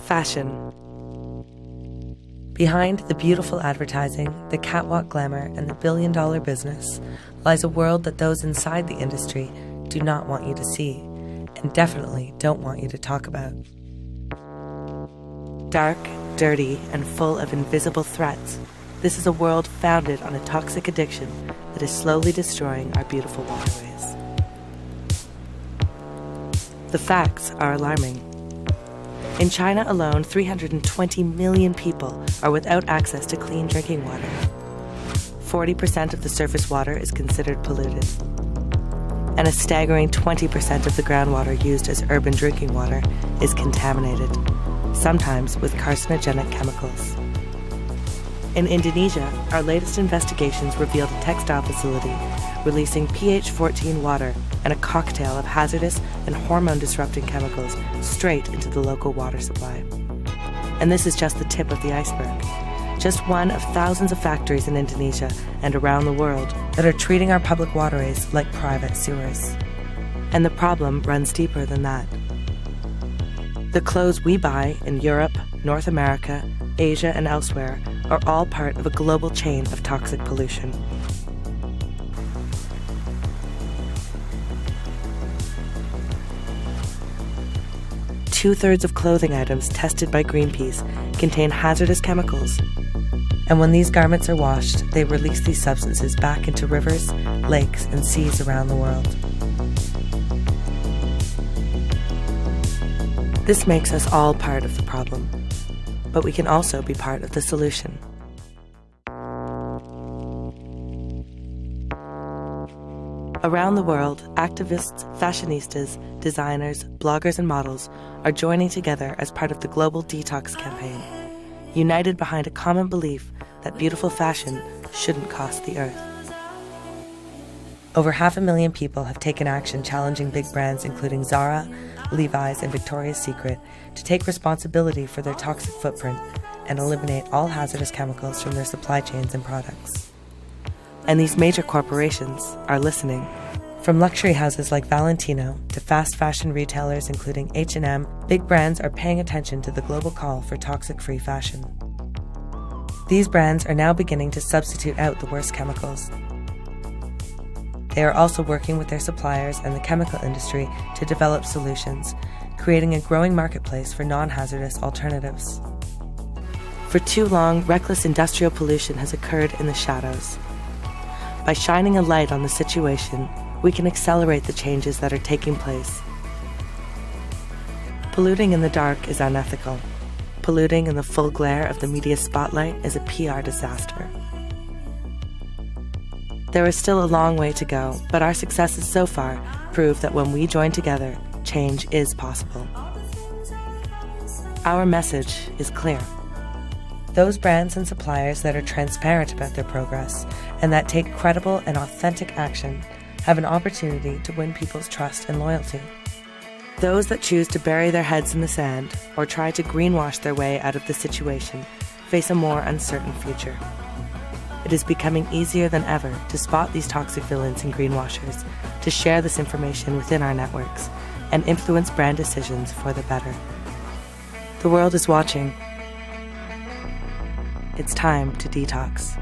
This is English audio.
Fashion. Behind the beautiful advertising, the catwalk glamour, and the billion-dollar business lies a world that those inside the industry do not want you to see, and definitely don't want you to talk about. Dark, dirty, and full of invisible threats, this is a world founded on a toxic addiction that is slowly destroying our beautiful waterways. The facts are alarming. In China alone, 320 million people are without access to clean drinking water. 40% of the surface water is considered polluted. And a staggering 20% of the groundwater used as urban drinking water is contaminated, sometimes with carcinogenic chemicals. In Indonesia, our latest investigations revealed a textile facility releasing pH 14 water and a cocktail of hazardous and hormone-disrupting chemicals straight into the local water supply. And this is just the tip of the iceberg. Just one of thousands of factories in Indonesia and around the world that are treating our public waterways like private sewers. And the problem runs deeper than that. The clothes we buy in Europe, North America, Asia, and elsewhere are all part of a global chain of toxic pollution. Two-thirds of clothing items tested by Greenpeace contain hazardous chemicals. And when these garments are washed, they release these substances back into rivers, lakes, and seas around the world. This makes us all part of the problem, but we can also be part of the solution. Around the world, activists, fashionistas, designers, bloggers, and models are joining together as part of the global detox campaign, united behind a common belief that beautiful fashion shouldn't cost the earth. Over 500,000 people have taken action challenging big brands including Zara, Levi's, and Victoria's Secret to take responsibility for their toxic footprint and eliminate all hazardous chemicals from their supply chains and products. And these major corporations are listening. From luxury houses like Valentino to fast fashion retailers including H&M, big brands are paying attention to the global call for toxic-free fashion. These brands are now beginning to substitute out the worst chemicals. They are also working with their suppliers and the chemical industry to develop solutions, creating a growing marketplace for non-hazardous alternatives. For too long, reckless industrial pollution has occurred in the shadows. By shining a light on the situation, we can accelerate the changes that are taking place. Polluting in the dark is unethical. Polluting in the full glare of the media spotlight is a PR disaster. There is still a long way to go, but our successes so far prove that when we join together, change is possible. Our message is clear. Those brands and suppliers that are transparent about their progress and that take credible and authentic action have an opportunity to win people's trust and loyalty. Those that choose to bury their heads in the sand or try to greenwash their way out of the situation face a more uncertain future. It is becoming easier than ever to spot these toxic villains and greenwashers, to share this information within our networks, and influence brand decisions for the better. The world is watching. It's time to detox.